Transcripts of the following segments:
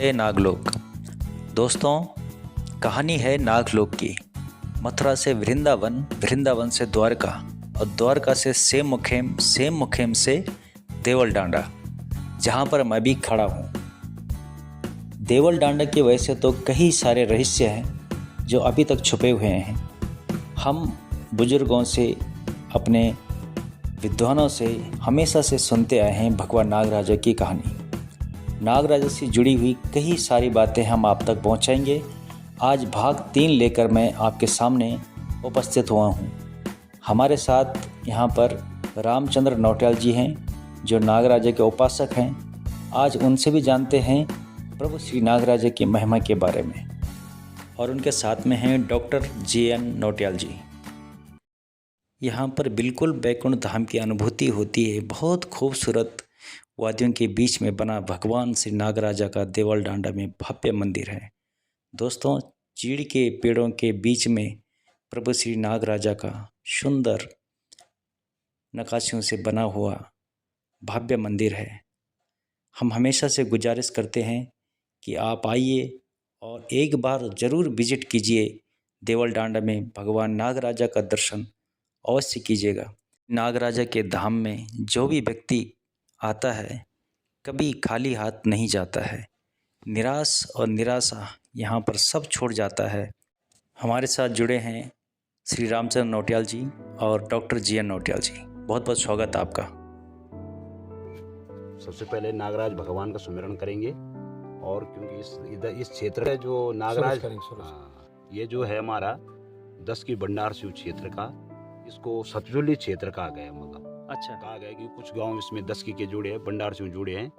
नागलोक। दोस्तों, कहानी है नागलोक की। मथुरा से वृंदावन, वृंदावन से द्वारका और द्वारका से सेम मुखेम से देवल डांडा, जहाँ पर मैं भी खड़ा हूँ। देवल डांडा की वजह से तो कई सारे रहस्य हैं जो अभी तक छुपे हुए हैं। हम बुजुर्गों से, अपने विद्वानों से हमेशा से सुनते आए हैं भगवान नागराजा की कहानी। नागराजा से जुड़ी हुई कई सारी बातें हम आप तक पहुंचाएंगे। आज भाग 3 लेकर मैं आपके सामने उपस्थित हुआ हूं। हमारे साथ यहां पर रामचंद्र नौटियाल जी हैं, जो नागराजा के उपासक हैं। आज उनसे भी जानते हैं प्रभु श्री नागराजा की महिमा के बारे में। और उनके साथ में हैं डॉक्टर JN नौटियाल जी। यहाँ पर बिल्कुल बैकुंठ धाम की अनुभूति होती है। बहुत खूबसूरत वादियों के बीच में बना भगवान श्री नागराजा का देवल डांडा में भव्य मंदिर है। दोस्तों, चीड़ के पेड़ों के बीच में प्रभु श्री नागराजा का सुंदर नक्काशियों से बना हुआ भव्य मंदिर है। हम हमेशा से गुजारिश करते हैं कि आप आइए और एक बार ज़रूर विजिट कीजिए देवल डांडा में। भगवान नागराजा का दर्शन अवश्य कीजिएगा। नागराजा के धाम में जो भी व्यक्ति आता है कभी खाली हाथ नहीं जाता है। निराश और निराशा यहाँ पर सब छोड़ जाता है। हमारे साथ जुड़े हैं श्री रामचंद्र नौटियाल जी और डॉक्टर JN नौटियाल जी। बहुत बहुत स्वागत आपका। सबसे पहले नागराज भगवान का सुमिरन करेंगे। और क्योंकि इस क्षेत्र है जो नागराज, ये जो है हमारा 10 की भंडार शिव क्षेत्र का, इसको सतजुली क्षेत्र कहा गया। मतलब अच्छा, कहा गया कि कुछ गांव इसमें 10 की के जुड़े हैं, भंडार शिव जुड़े हैं।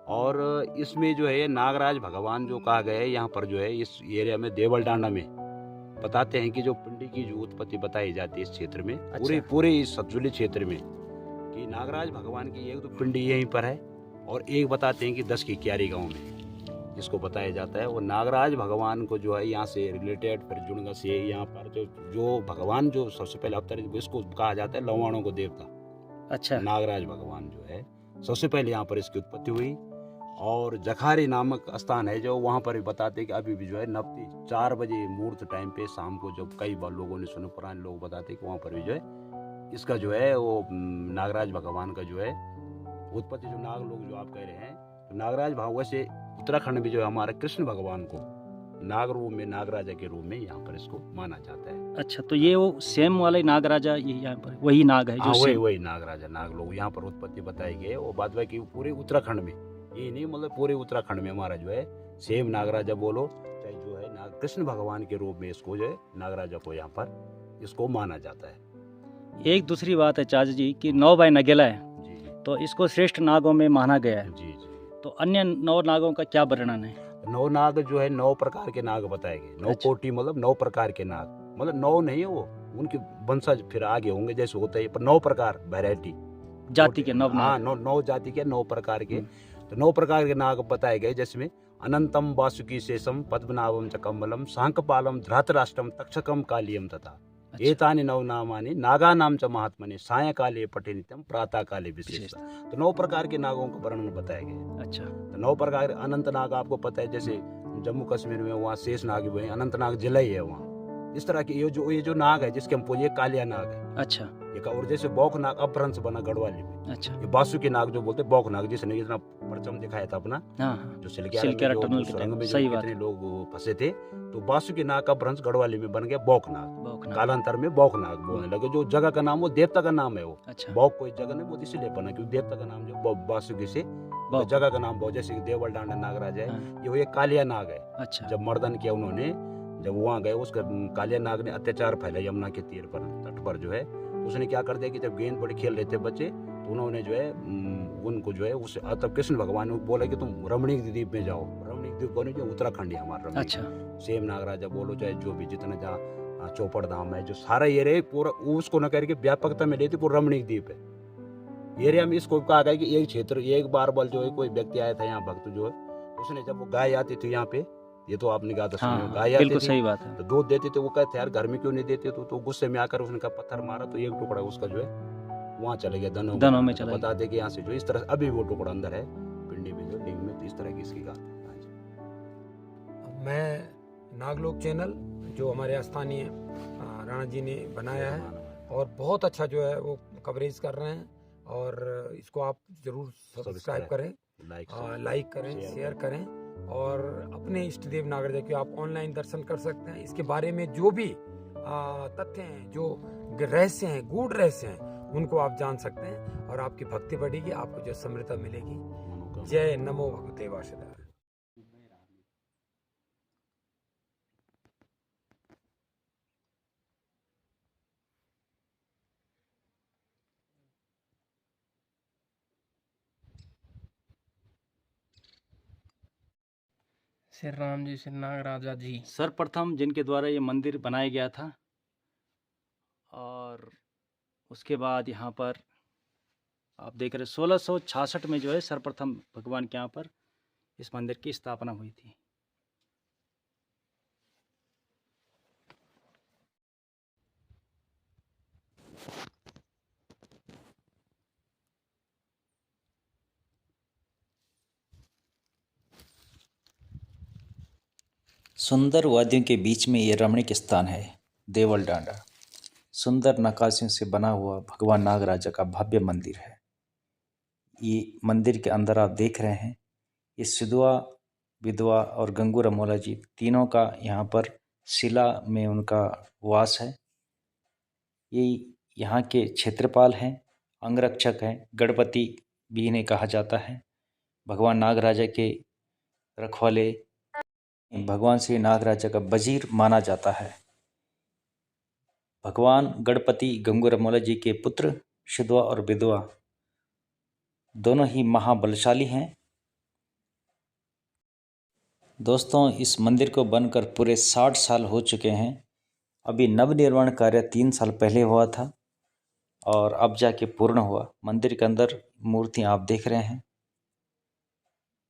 और इसमें जो है नागराज भगवान जो कहा गया है, यहाँ पर जो है इस एरिया में देवल डांडा में बताते हैं कि जो पिंडी की जो उत्पत्ति बताई जाती है इस क्षेत्र में। अच्छा। पूरे इस सतजुली क्षेत्र में कि नागराज भगवान की एक तो पिंडी यहीं पर है, और एक बताते हैं कि 10 की क्यारी गांव में जिसको बताया जाता है। वो नागराज भगवान को जो है यहाँ से रिलेटेड फिर जुड़गा से यहाँ पर जो भगवान जो सबसे पहले अवतार, इसको कहा जाता है लवाणों को देवता। अच्छा, नागराज भगवान जो है सबसे पहले यहाँ पर इसकी उत्पत्ति हुई। और जखारी नामक स्थान है जो वहाँ पर भी बताते हैं कि अभी भी जो है नवती 4 बजे मुहूर्त टाइम पे शाम को, जब कई बार लोगों ने सुना, पुराने लोग बताते हैं कि वहाँ पर भी जो है इसका जो है वो नागराज भगवान का जो है उत्पत्ति, जो नाग लोग जो आप कह रहे हैं, तो नागराज भगवान से उत्तराखंड में जो है हमारे कृष्ण भगवान को नाग रूप में, नागराजा के रूप में यहाँ पर इसको माना जाता है। अच्छा। तो ये वो सेम वाले नागराजा, ये यहाँ पर वही नाग है जो वही नागराजा, नाग लोग यहाँ पर उत्पत्ति बताई गई। वो बात है कि पूरे उत्तराखंड में, ये नहीं मतलब पूरे उत्तराखंड में हमारा जो है सेम नागराजा बोलो चाहे जो है नाग कृष्ण भगवान के रूप में इसको जो है नागराजा को यहाँ पर इसको माना जाता है। एक दूसरी बात है चाचा जी कि 9 बाय नगेला है, जी तो इसको श्रेष्ठ नागों में माना गया है। जी। तो अन्य 9 नागों का क्या वर्णन है? 9 नाग जो है 9 प्रकार के नाग बताए गए। 9 अच्छा। कोटि मतलब 9 प्रकार के नाग, मतलब 9 नहीं है, वो उनके वंशज फिर आगे होंगे जैसे होता है, पर 9 प्रकार वैरायटी जाति के 9 हाँ, नाग। 9 जाति के 9 प्रकार के। तो 9 प्रकार के नाग बताए गए, जिसमें अनंतम वासुकी शेषम पद्मनाभम च कमलम सांकपालम धृतराष्ट्रम तक्षकम कालियम तथा एतानि 9 नामानि नागानाम च महात्मने सायंकाले पठे नित्यम प्रातः काले विशेष। तो 9 प्रकार के नागों का वर्णन बताया गया। अच्छा। तो 9 प्रकार अनंत नाग आपको पता है, जैसे जम्मू कश्मीर में वहाँ शेष नाग हुए, अनंत नाग जिलाई है वहाँ। इस तरह के ये जो नाग है जिसके हम पूछिए कालिया नाग है। अच्छा। एक और जैसे बौख नाग अपभ्रंश बना गढ़वाली में। अच्छा। ये बासुकी नाग जो बोलते बौख नाग, जिसने इतना परचम दिखाया था अपना, हाँ, जो सिलक्यारा टनल के सुरंग में सही जो बात कितने लोग फंसे थे, तो बासुकी नाग का अपभ्रंश गढ़वाली में बन गया बौख नाग। कालांतर में बौख नाग बोलने लगे। जो जगह का नाम वो देवता का नाम है वो। अच्छा। बौख कोई जगह नहीं, वो इसलिए बना क्योंकि देवता का नाम जो बासुकी से तो जगह का नाम बौख। जैसे देवल डांडा नागराज है, ये एक कालिया नाग है। अच्छा। जब मर्दन किया उन्होंने, जब वहाँ गए, उसका कालिया नाग ने अत्याचार फैला यमुना के तीर पर, तट पर जो है, उसने क्या कर दिया कि जब गेंद बड़ी खेल रहे थे बच्चे, तो उन्होंने जो है उनको जो है उस तब कृष्ण भगवान ने बोला कि तुम रमणीक द्वीप में जाओ। रमणीक द्वीप कौन है? जो उत्तराखंड है हमारा रमणीक। अच्छा। सेम नागराजा बोलो चाहे जो भी जितना जहाँ चौपड़ धाम है, जो सारा एरिया पूरा उसको न करके व्यापकता में लेती पूरा रमणीक द्वीप है एरिया में। इसको कहा गया कि एक क्षेत्र, एक बार बल जो है कोई व्यक्ति आया था यहाँ भक्त जो है, उसने जब वो गाय आती थी यहाँ पे, ये तो आपने कहा था हाँ, गाय आती थी, सही बात है, तो दूध देते थे। वो कहते यार घर में क्यों नहीं देते? तो गुस्से में आकर उसने कहा पत्थर मारा, तो एक टुकड़ा उसका जो है वहाँ चले गया धनों में चला। बता दे कि यहाँ से जो इस तरह अभी वो टुकड़ा अंदर है पिंडी में जो लिंग में। तो इस तरह की इसकी बात है। मैं नागलोक चैनल जो हमारे स्थानीय राणा जी ने बनाया है और बहुत अच्छा जो है वो कवरेज कर रहे हैं, और इसको आप ज़रूर सब्सक्राइब करें, लाइक करें, शेयर करें, और अपने इष्ट देव नागराजा के आप ऑनलाइन दर्शन कर सकते हैं। इसके बारे में जो भी तथ्य हैं, जो रहस्य हैं, गूढ़ रहस्य हैं, उनको आप जान सकते हैं और आपकी भक्ति बढ़ेगी, आपको जो समृद्धता मिलेगी। जय नमो भगवते वासुदेवाय। श्री राम जी, श्री नागराजा जी। सर्वप्रथम जिनके द्वारा ये मंदिर बनाया गया था, और उसके बाद यहाँ पर आप देख रहे 1666 में जो है सर्वप्रथम भगवान के यहाँ पर इस मंदिर की स्थापना हुई थी। सुंदर वादियों के बीच में ये रमणीक स्थान है देवल डांडा। सुंदर नक्काशियों से बना हुआ भगवान नागराजा का भव्य मंदिर है। ये मंदिर के अंदर आप देख रहे हैं, ये सिद्धवा, विधवा और गंगू रमोला जी तीनों का यहाँ पर शिला में उनका वास है। ये यहाँ के क्षेत्रपाल हैं, अंगरक्षक हैं, गणपति भी इन्हें कहा जाता है। भगवान नागराजा के रखवाले भगवान श्री नागराजा का वजीर माना जाता है। भगवान गणपति गंगू रमोला जी के पुत्र सिद्धवा और विधवा दोनों ही महाबलशाली हैं। दोस्तों, इस मंदिर को बनकर पूरे 60 साल हो चुके हैं। अभी नवनिर्माण कार्य 3 साल पहले हुआ था और अब जाके पूर्ण हुआ। मंदिर के अंदर मूर्तियाँ आप देख रहे हैं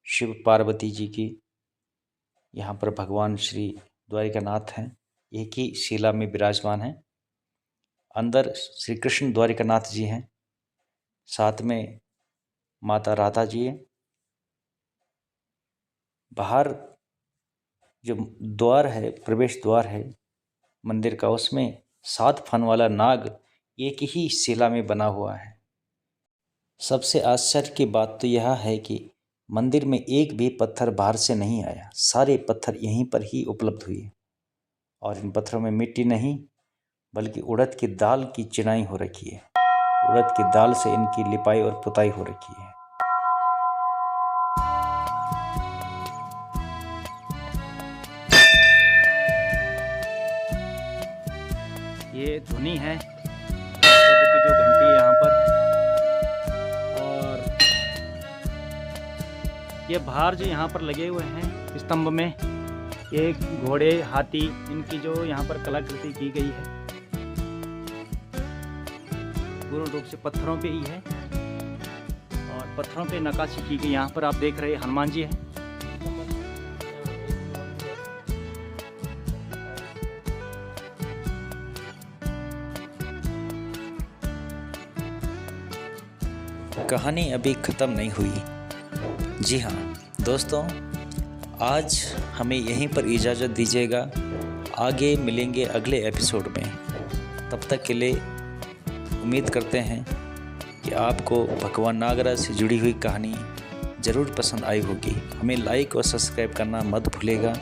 शिव पार्वती जी की। यहाँ पर भगवान श्री द्वारिकानाथ हैं, एक ही शिला में विराजमान हैं। अंदर श्री कृष्ण द्वारिकानाथ जी हैं, साथ में माता राधा जी हैं। बाहर जो द्वार है, प्रवेश द्वार है मंदिर का, उसमें 7 फन वाला नाग एक ही शिला में बना हुआ है। सबसे आश्चर्य की बात तो यह है कि मंदिर में एक भी पत्थर बाहर से नहीं आया, सारे पत्थर यहीं पर ही उपलब्ध हुए। और इन पत्थरों में मिट्टी नहीं बल्कि उड़द की दाल की चिनाई हो रखी है। उड़द की दाल से इनकी लिपाई और पुताई हो रखी है। ये धुनी है प्रभु की जो घंटी है यहाँ पर, और ये बाहर जो यहाँ पर लगे हुए हैं स्तंभ में, ये घोड़े, हाथी, इनकी जो यहाँ पर कलाकृति की गई है पूर्ण रूप से पत्थरों पे ही है, और पत्थरों पे नक्काशी की गई। यहाँ पर आप देख रहे हनुमान जी हैं। कहानी अभी ख़त्म नहीं हुई। जी हाँ दोस्तों, आज हमें यहीं पर इजाज़त दीजिएगा। आगे मिलेंगे अगले एपिसोड में। तब तक के लिए उम्मीद करते हैं कि आपको भगवान नागराज से जुड़ी हुई कहानी ज़रूर पसंद आई होगी। हमें लाइक और सब्सक्राइब करना मत भूलिएगा।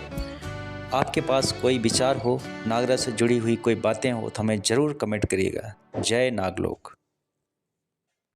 आपके पास कोई विचार हो, नागराज से जुड़ी हुई कोई बातें हो, तो हमें ज़रूर कमेंट करिएगा। जय नागलोक।